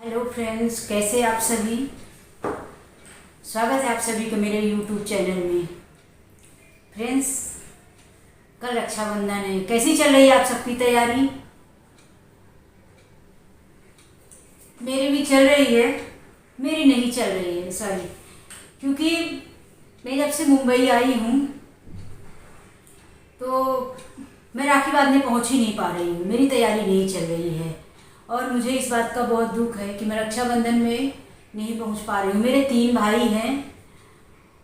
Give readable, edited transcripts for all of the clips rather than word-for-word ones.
Hello friends, कैसे आप सभी। स्वागत है आप सभी का मेरे यूट्यूब चैनल में। फ्रेंड्स, कल रक्षाबंधन है, कैसी चल रही है आप सबकी तैयारी। मेरी भी चल रही है, मेरी नहीं चल रही है सॉरी, क्योंकि मैं जब से मुंबई आई हूँ तो मैं राखी बांधने पहुँच ही नहीं पा रही हूँ, मेरी तैयारी नहीं चल रही है। और मुझे इस बात का बहुत दुख है कि मैं रक्षाबंधन में नहीं पहुंच पा रही हूँ। मेरे 3 भाई हैं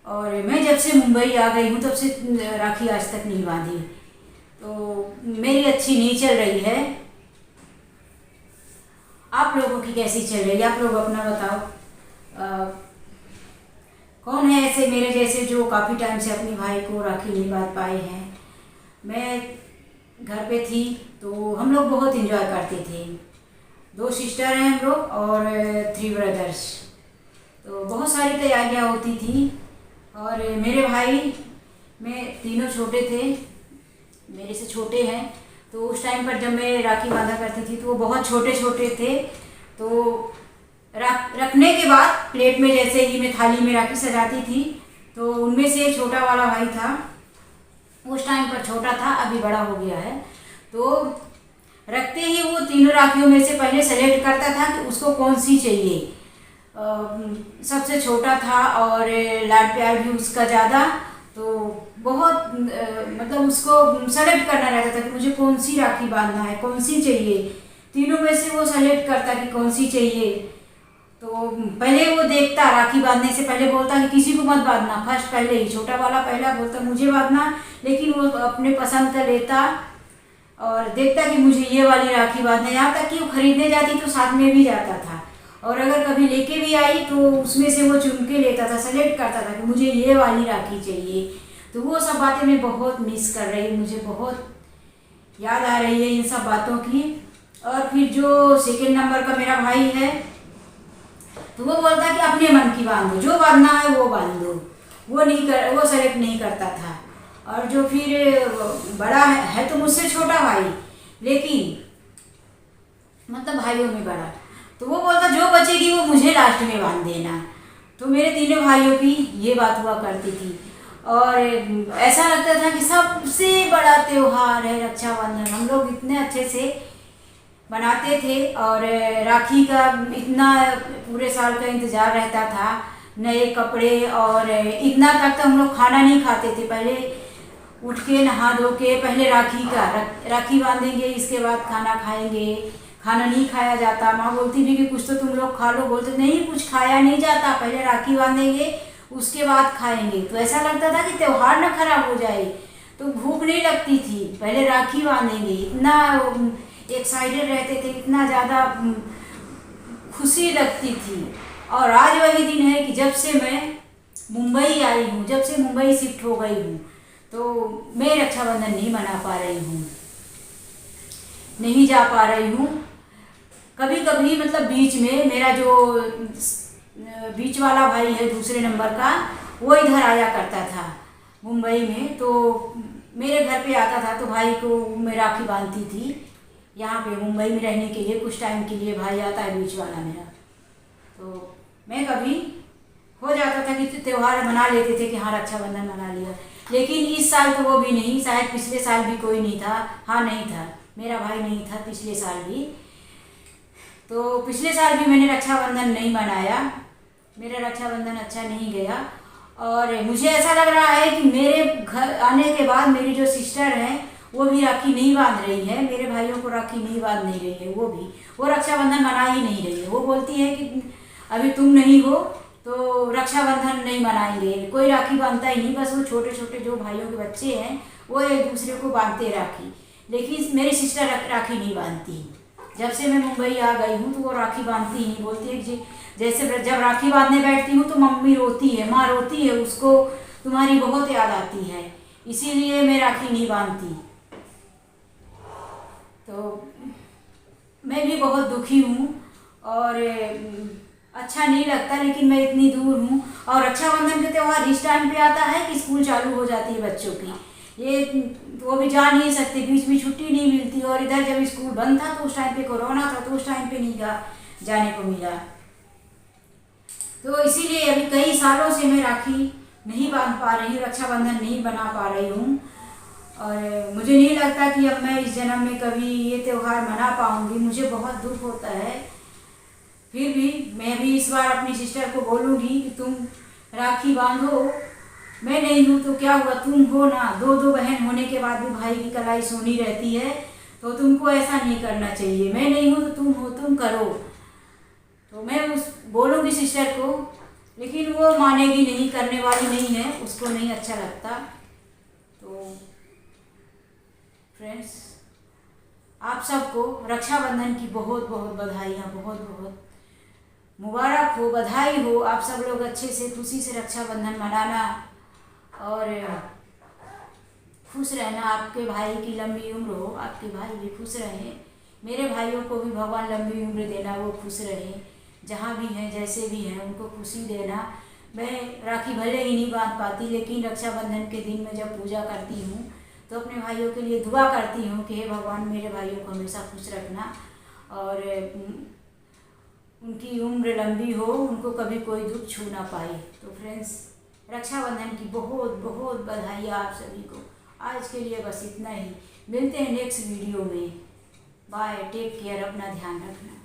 और मैं जब से मुंबई आ गई हूँ तब से राखी आज तक नहीं बांधी, तो मेरी अच्छी नहीं चल रही है। आप लोगों की कैसी चल रही है, आप लोग अपना बताओ। कौन है ऐसे मेरे जैसे जो काफ़ी टाइम से अपने भाई को राखी नहीं बांध पाए हैं। मैं घर पे थी तो हम लोग बहुत इन्जॉय करते थे। 2 सिस्टर हैं हम लोग और 3 ब्रदर्स, तो बहुत सारी तैयारियां होती थी। और मेरे भाई में तीनों छोटे थे, मेरे से छोटे हैं, तो उस टाइम पर जब मैं राखी बांधा करती थी तो वो बहुत छोटे छोटे थे। तो रखने के बाद प्लेट में जैसे ही मैं थाली में राखी सजाती थी तो उनमें से छोटा वाला भाई था, उस टाइम पर छोटा था, अभी बड़ा हो गया है। तो रखते ही वो तीनों राखियों में से पहले सेलेक्ट करता था कि उसको कौन सी चाहिए। सबसे छोटा था और लाड प्यार भी उसका ज़्यादा, तो बहुत मतलब उसको सेलेक्ट करना रहता था कि मुझे कौन सी राखी बांधना है, कौन सी चाहिए। तीनों में से वो सेलेक्ट करता कि कौन सी चाहिए। तो पहले वो देखता, राखी बांधने से पहले बोलता कि किसी को मत बांधना, फर्स्ट पहले ही छोटा वाला पहला बोलता मुझे बांधना, लेकिन वो अपने पसंद का लेता और देखता कि मुझे ये वाली राखी बांधना। यहाँ तक कि वो खरीदने जाती तो साथ में भी जाता था, और अगर कभी लेके भी आई तो उसमें से वो चुन के लेता था, सेलेक्ट करता था कि मुझे ये वाली राखी चाहिए। तो वो सब बातें मैं बहुत मिस कर रही हूँ, मुझे बहुत याद आ रही है इन सब बातों की। और फिर जो सेकेंड नंबर का मेरा भाई है तो वो बोलता कि अपने मन की बांधो, जो बांधना है वो बांध दो, वो सेलेक्ट नहीं करता था। और जो फिर बड़ा है तो मुझसे छोटा भाई, लेकिन मतलब भाइयों में बड़ा, तो वो बोलता जो बचेगी वो मुझे लास्ट में बांध देना। तो मेरे तीनों भाइयों की ये बात हुआ करती थी। और ऐसा लगता था कि सबसे बड़ा त्योहार है रक्षाबंधन, हम लोग इतने अच्छे से बनाते थे और राखी का इतना पूरे साल का इंतज़ार रहता था, नए कपड़े। और इतना तक तो हम लोग खाना नहीं खाते थे, पहले उठ के नहा धो के पहले राखी बांधेंगे, इसके बाद खाना खाएंगे। खाना नहीं खाया जाता, माँ बोलती थी कि कुछ तो तुम लोग खा लो, बोलते नहीं कुछ खाया नहीं जाता, पहले राखी बांधेंगे उसके बाद खाएंगे। तो ऐसा लगता था कि त्यौहार ना खराब हो जाए, तो भूख नहीं लगती थी, पहले राखी बांधेंगे, इतना एक्साइटेड रहते थे, इतना ज़्यादा खुशी लगती थी। और आज वही दिन है कि जब से मैं मुंबई आई हूँ, जब से मुंबई शिफ्ट हो गई हूँ, तो मैं रक्षाबंधन नहीं मना पा रही हूँ, नहीं जा पा रही हूँ। कभी कभी मतलब बीच में मेरा जो बीच वाला भाई है दूसरे नंबर का, वो इधर आया करता था मुंबई में, तो मेरे घर पे आता था, तो भाई को मैं राखी बांधती थी। यहाँ पे मुंबई में रहने के लिए कुछ टाइम के लिए भाई आता है बीच वाला मेरा, तो मैं कभी हो जाता था कि त्यौहार मना लेते थे कि हाँ रक्षाबंधन मना लिया। लेकिन इस साल तो वो भी नहीं, शायद पिछले साल भी कोई नहीं था, हाँ नहीं था, मेरा भाई नहीं था पिछले साल भी। तो पिछले साल भी मैंने रक्षाबंधन नहीं मनाया, मेरा रक्षाबंधन अच्छा नहीं गया। और मुझे ऐसा लग रहा है कि मेरे घर आने के बाद मेरी जो सिस्टर हैं वो भी राखी नहीं बांध रही है, मेरे भाइयों को राखी नहीं बांध नहीं रही है, वो रक्षाबंधन मना ही नहीं रही है। वो बोलती है कि अभी तुम नहीं हो तो रक्षाबंधन नहीं मनाएंगे, कोई राखी बांधता ही नहीं, बस वो छोटे छोटे जो भाइयों के बच्चे हैं वो एक दूसरे को बांधते राखी, लेकिन मेरी सिस्टर राखी नहीं बांधती। जब से मैं मुंबई आ गई हूँ तो वो राखी बांधती ही नहीं, बोलती है कि जैसे जब राखी बांधने बैठती हूँ तो मम्मी रोती है, माँ रोती है, उसको तुम्हारी बहुत याद आती है, इसीलिए मैं राखी नहीं बांधती। तो मैं भी बहुत दुखी हूँ और अच्छा नहीं लगता, लेकिन मैं इतनी दूर हूँ। और रक्षाबंधन का त्यौहार इस टाइम पे आता है कि स्कूल चालू हो जाती है बच्चों की, ये वो भी जा नहीं सकते, बीच में छुट्टी नहीं मिलती। और इधर जब स्कूल बंद था तो उस टाइम पे कोरोना था, तो उस टाइम पे नहीं जाने को मिला। तो इसीलिए अभी कई सालों से मैं राखी नहीं बांध पा रही हूँ, रक्षाबंधन नहीं बना पा रही हूँ। और मुझे नहीं लगता कि अब मैं इस जन्म में कभी ये त्यौहार मना पाऊँगी। मुझे बहुत दुख होता है। फिर भी मैं भी इस बार अपनी सिस्टर को बोलूँगी कि तुम राखी बांधो। मैं नहीं हूँ तो क्या हुआ, तुम हो ना। दो दो बहन होने के बाद भी भाई की कलाई सोनी रहती है, तो तुमको ऐसा नहीं करना चाहिए। मैं नहीं हूँ तो तुम हो, तुम करो। तो मैं उस बोलूँगी सिस्टर को, लेकिन वो मानेगी नहीं, करने वाली नहीं है, उसको नहीं अच्छा लगता। तो फ्रेंड्स, आप सबको रक्षाबंधन की बहुत बहुत बधाइयाँ, बहुत बहुत मुबारक हो, बधाई हो। आप सब लोग अच्छे से खुशी से रक्षाबंधन मनाना और खुश रहना। आपके भाई की लंबी उम्र हो, आपके भाई भी खुश रहें। मेरे भाइयों को भी भगवान लंबी उम्र देना, वो खुश रहें, जहाँ भी हैं जैसे भी हैं उनको खुशी देना। मैं राखी भले ही नहीं बांध पाती, लेकिन रक्षाबंधन के दिन मैं जब पूजा करती हूँ तो अपने भाइयों के लिए दुआ करती हूँ कि हे भगवान मेरे भाइयों को हमेशा खुश रखना और उनकी उम्र लंबी हो, उनको कभी कोई दुख छू ना पाए। तो फ्रेंड्स, रक्षाबंधन की बहुत बहुत बधाई आप सभी को। आज के लिए बस इतना ही। मिलते हैं नेक्स्ट वीडियो में। बाय, टेक केयर, अपना ध्यान रखना।